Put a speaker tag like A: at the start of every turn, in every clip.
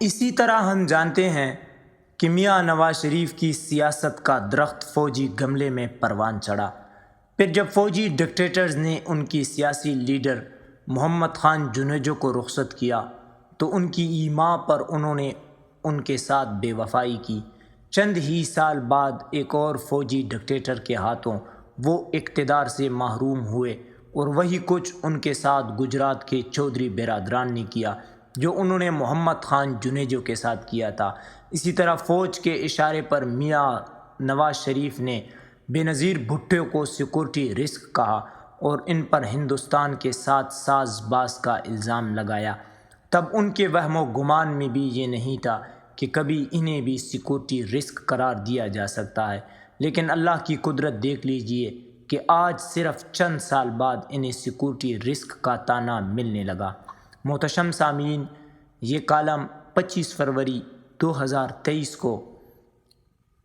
A: اسی طرح ہم جانتے ہیں کہ میاں نواز شریف کی سیاست کا درخت فوجی گملے میں پروان چڑھا۔ پھر جب فوجی ڈکٹیٹرز نے ان کی سیاسی لیڈر محمد خان جنیجو کو رخصت کیا تو ان کی ایما پر انہوں نے ان کے ساتھ بے وفائی کی۔ چند ہی سال بعد ایک اور فوجی ڈکٹیٹر کے ہاتھوں وہ اقتدار سے محروم ہوئے، اور وہی کچھ ان کے ساتھ گجرات کے چودھری برادران نے کیا جو انہوں نے محمد خان جنیجو کے ساتھ کیا تھا۔ اسی طرح فوج کے اشارے پر میاں نواز شریف نے بینظیر بھٹو کو سیکورٹی رسک کہا اور ان پر ہندوستان کے ساتھ ساز باز کا الزام لگایا۔ تب ان کے وہم و گمان میں بھی یہ نہیں تھا کہ کبھی انہیں بھی سیکورٹی رسک قرار دیا جا سکتا ہے، لیکن اللہ کی قدرت دیکھ لیجئے کہ آج صرف چند سال بعد انہیں سیکورٹی رسک کا طعنہ ملنے لگا۔ محتشم سامعین، یہ کالم 25 فروری 2023 کو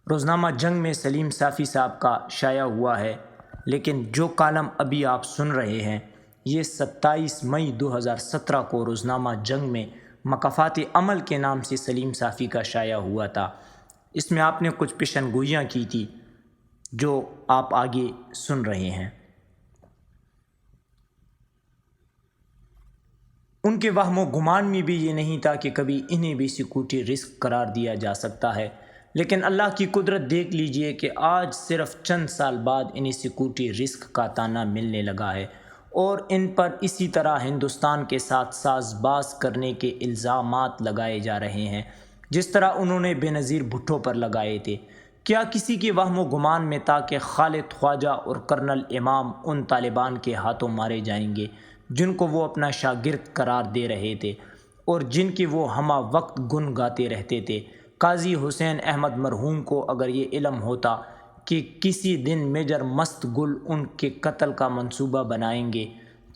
A: روزنامہ جنگ میں سلیم صافی صاحب کا شائع ہوا ہے، لیکن جو کالم ابھی آپ سن رہے ہیں یہ 27 مئی 2017 کو روزنامہ جنگ میں مکافات عمل کے نام سے سلیم صافی کا شائع ہوا تھا۔ اس میں آپ نے کچھ پیشن گوئیاں کی تھی جو آپ آگے سن رہے ہیں۔ ان کے وہم و گمان میں بھی یہ نہیں تھا کہ کبھی انہیں بھی سیکورٹی رسک قرار دیا جا سکتا ہے، لیکن اللہ کی قدرت دیکھ لیجئے کہ آج صرف چند سال بعد انہیں سیکورٹی رسک کا طعنہ ملنے لگا ہے، اور ان پر اسی طرح ہندوستان کے ساتھ ساز باز کرنے کے الزامات لگائے جا رہے ہیں جس طرح انہوں نے بینظیر بھٹو پر لگائے تھے۔ کیا کسی کے وہم و گمان میں تھا کہ خالد خواجہ اور کرنل امام ان طالبان کے ہاتھوں مارے جائیں گے جن کو وہ اپنا شاگرد قرار دے رہے تھے اور جن کی وہ ہمہ وقت گن گاتے رہتے تھے؟ قاضی حسین احمد مرحوم کو اگر یہ علم ہوتا کہ کسی دن میجر مست گل ان کے قتل کا منصوبہ بنائیں گے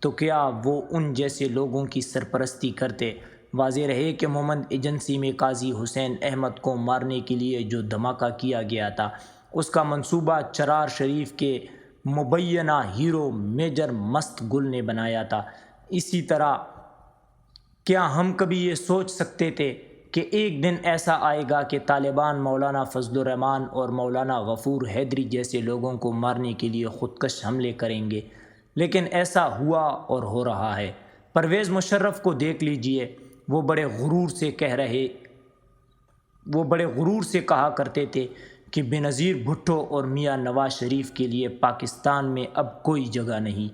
A: تو کیا وہ ان جیسے لوگوں کی سرپرستی کرتے؟ واضح رہے کہ مومند ایجنسی میں قاضی حسین احمد کو مارنے کے لیے جو دھماکہ کیا گیا تھا اس کا منصوبہ چرار شریف کے مبینہ ہیرو میجر مست گل نے بنایا تھا۔ اسی طرح کیا ہم کبھی یہ سوچ سکتے تھے کہ ایک دن ایسا آئے گا کہ طالبان مولانا فضل الرحمان اور مولانا غفور حیدری جیسے لوگوں کو مارنے کے لیے خودکش حملے کریں گے؟ لیکن ایسا ہوا اور ہو رہا ہے۔ پرویز مشرف کو دیکھ لیجئے، وہ بڑے غرور سے کہا کرتے تھے کہ بینظیر بھٹو اور میاں نواز شریف کے لیے پاکستان میں اب کوئی جگہ نہیں۔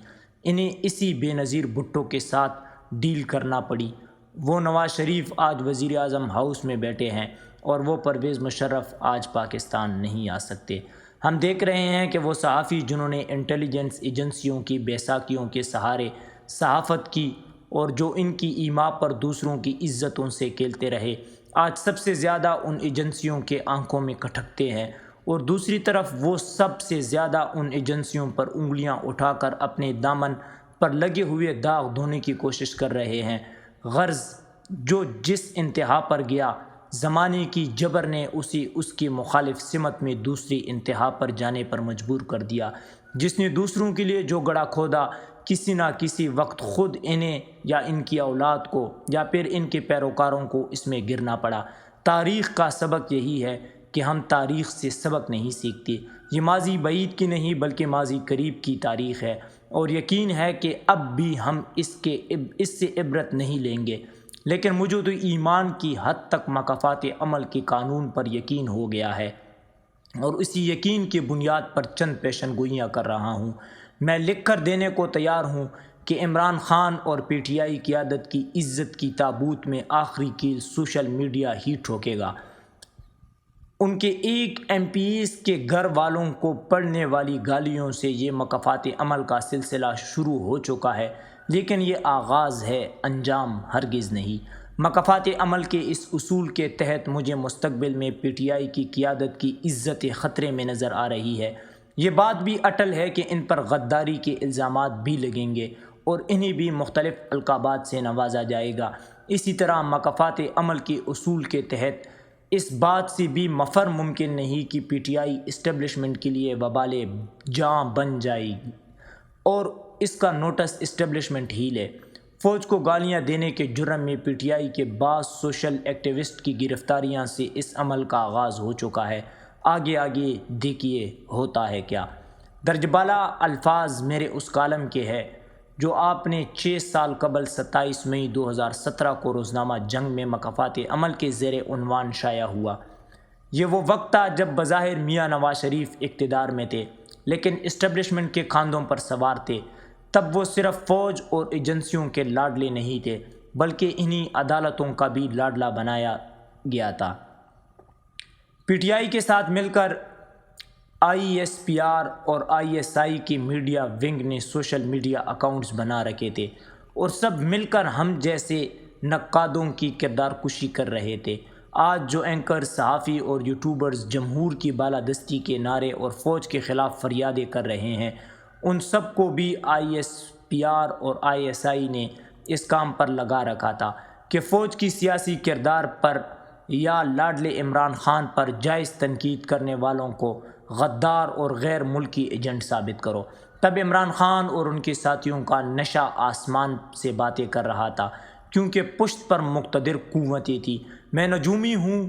A: انہیں اسی بینظیر بھٹو کے ساتھ ڈیل کرنا پڑی۔ وہ نواز شریف آج وزیر اعظم ہاؤس میں بیٹھے ہیں اور وہ پرویز مشرف آج پاکستان نہیں آ سکتے۔ ہم دیکھ رہے ہیں کہ وہ صحافی جنہوں نے انٹیلیجنس ایجنسیوں کی بیساکھیوں کے سہارے صحافت کی اور جو ان کی ایما پر دوسروں کی عزتوں سے کھیلتے رہے، آج سب سے زیادہ ان ایجنسیوں کے آنکھوں میں کھٹکتے ہیں، اور دوسری طرف وہ سب سے زیادہ ان ایجنسیوں پر انگلیاں اٹھا کر اپنے دامن پر لگے ہوئے داغ دھونے کی کوشش کر رہے ہیں۔ غرض جو جس انتہا پر گیا، زمانے کی جبر نے اسے اس کی مخالف سمت میں دوسری انتہا پر جانے پر مجبور کر دیا۔ جس نے دوسروں کے لیے جو گڑھا کھودا، کسی نہ کسی وقت خود انہیں یا ان کی اولاد کو یا پھر ان کے پیروکاروں کو اس میں گرنا پڑا۔ تاریخ کا سبق یہی ہے کہ ہم تاریخ سے سبق نہیں سیکھتے۔ یہ ماضی بعید کی نہیں بلکہ ماضی قریب کی تاریخ ہے، اور یقین ہے کہ اب بھی ہم اس سے عبرت نہیں لیں گے، لیکن مجھے تو ایمان کی حد تک مکافات عمل کے قانون پر یقین ہو گیا ہے، اور اسی یقین کی بنیاد پر چند پیشن گوئیاں کر رہا ہوں۔ میں لکھ کر دینے کو تیار ہوں کہ عمران خان اور پی ٹی آئی قیادت کی عزت کی تابوت میں آخری کیل سوشل میڈیا ہی ٹھوکے گا۔ ان کے ایک ایم پی کے گھر والوں کو پڑنے والی گالیوں سے یہ مکافات عمل کا سلسلہ شروع ہو چکا ہے، لیکن یہ آغاز ہے، انجام ہرگز نہیں۔ مکافات عمل کے اس اصول کے تحت مجھے مستقبل میں پی ٹی آئی کی قیادت کی عزت خطرے میں نظر آ رہی ہے۔ یہ بات بھی اٹل ہے کہ ان پر غداری کے الزامات بھی لگیں گے اور انہیں بھی مختلف القابات سے نوازا جائے گا۔ اسی طرح مکافات عمل کے اصول کے تحت اس بات سے بھی مفر ممکن نہیں کہ پی ٹی آئی اسٹیبلشمنٹ کے لیے وبال جاں بن جائے اور اس کا نوٹس اسٹیبلشمنٹ ہی لے۔ فوج کو گالیاں دینے کے جرم میں پی ٹی آئی کے بعض سوشل ایکٹیوسٹ کی گرفتاریاں سے اس عمل کا آغاز ہو چکا ہے۔ آگے دیکھیے ہوتا ہے کیا۔ درج بالا الفاظ میرے اس کالم کے ہے جو آپ نے 6 سال قبل 27 مئی 2017 کو روزنامہ جنگ میں مکافات عمل کے زیر عنوان شائع ہوا۔ یہ وہ وقت تھا جب بظاہر میاں نواز شریف اقتدار میں تھے لیکن اسٹیبلشمنٹ کے کاندھوں پر سوار تھے۔ تب وہ صرف فوج اور ایجنسیوں کے لاڈلے نہیں تھے بلکہ انہی عدالتوں کا بھی لاڈلا بنایا گیا تھا۔ پی ٹی آئی کے ساتھ مل کر آئی ایس پی آر اور آئی ایس آئی کی میڈیا ونگ نے سوشل میڈیا اکاؤنٹس بنا رکھے تھے اور سب مل کر ہم جیسے نقادوں کی کردار کشی کر رہے تھے۔ آج جو اینکر، صحافی اور یوٹیوبرز جمہور کی بالادستی کے نعرے اور فوج کے خلاف فریادیں کر رہے ہیں، ان سب کو بھی آئی ایس پی آر اور آئی ایس آئی نے اس کام پر لگا رکھا تھا کہ فوج کی سیاسی کردار پر یا لاڈلے عمران خان پر جائز تنقید کرنے والوں کو غدار اور غیر ملکی ایجنٹ ثابت کرو۔ تب عمران خان اور ان کے ساتھیوں کا نشہ آسمان سے باتیں کر رہا تھا کیونکہ پشت پر مقتدر قوتیں تھیں۔ میں نجومی ہوں،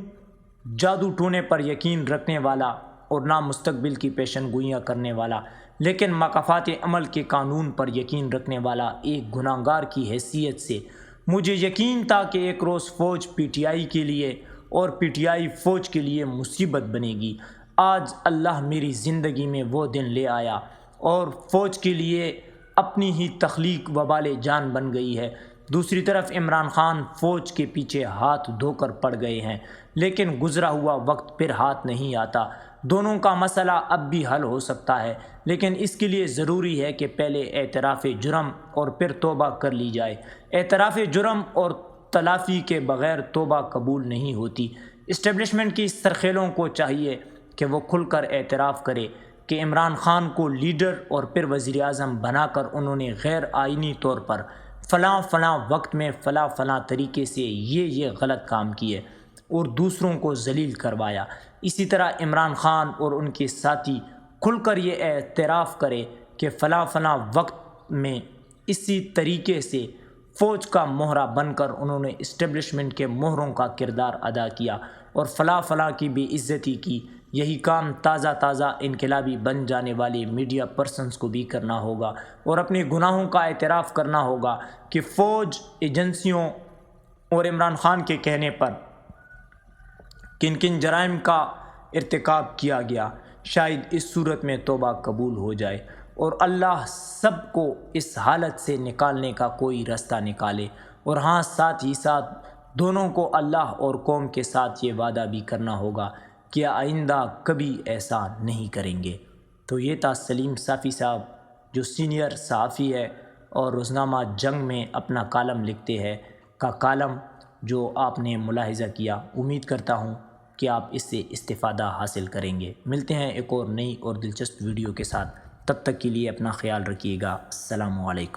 A: جادو ٹونے پر یقین رکھنے والا اور نہ مستقبل کی پیشن گوئیاں کرنے والا، لیکن مکافات عمل کے قانون پر یقین رکھنے والا ایک گناہ گار کی حیثیت سے مجھے یقین تھا کہ ایک روز فوج پی ٹی آئی کے لیے اور پی ٹی آئی فوج کے لیے مصیبت بنے گی۔ آج اللہ میری زندگی میں وہ دن لے آیا اور فوج کے لیے اپنی ہی تخلیق وبال جان بن گئی ہے۔ دوسری طرف عمران خان فوج کے پیچھے ہاتھ دھو کر پڑ گئے ہیں، لیکن گزرا ہوا وقت پھر ہاتھ نہیں آتا۔ دونوں کا مسئلہ اب بھی حل ہو سکتا ہے، لیکن اس کے لیے ضروری ہے کہ پہلے اعتراف جرم اور پھر توبہ کر لی جائے۔ اعتراف جرم اور تلافی کے بغیر توبہ قبول نہیں ہوتی۔ اسٹیبلشمنٹ کی سرخیلوں کو چاہیے کہ وہ کھل کر اعتراف کرے کہ عمران خان کو لیڈر اور پھر وزیر اعظم بنا کر انہوں نے غیر آئینی طور پر فلاں وقت میں فلاں طریقے سے یہ غلط کام کیے اور دوسروں کو ذلیل کروایا۔ اسی طرح عمران خان اور ان کے ساتھی کھل کر یہ اعتراف کرے کہ فلاں وقت میں اسی طریقے سے فوج کا مہرہ بن کر انہوں نے اسٹیبلشمنٹ کے مہروں کا کردار ادا کیا اور فلاں کی بے عزتی کی۔ یہی کام تازہ انقلابی بن جانے والے میڈیا پرسنز کو بھی کرنا ہوگا اور اپنے گناہوں کا اعتراف کرنا ہوگا کہ فوج، ایجنسیوں اور عمران خان کے کہنے پر کن جرائم کا ارتکاب کیا گیا۔ شاید اس صورت میں توبہ قبول ہو جائے اور اللہ سب کو اس حالت سے نکالنے کا کوئی راستہ نکالے۔ اور ہاں، ساتھ ہی ساتھ دونوں کو اللہ اور قوم کے ساتھ یہ وعدہ بھی کرنا ہوگا کہ آئندہ کبھی ایسا نہیں کریں گے۔ تو یہ تھا سلیم صافی صاحب جو سینئر صحافی ہے اور روزنامہ جنگ میں اپنا کالم لکھتے ہیں کا کالم جو آپ نے ملاحظہ کیا۔ امید کرتا ہوں کہ آپ اس سے استفادہ حاصل کریں گے۔ ملتے ہیں ایک اور نئی اور دلچسپ ویڈیو کے ساتھ، تب تک کے لیے اپنا خیال رکھیے گا۔ السلام علیکم۔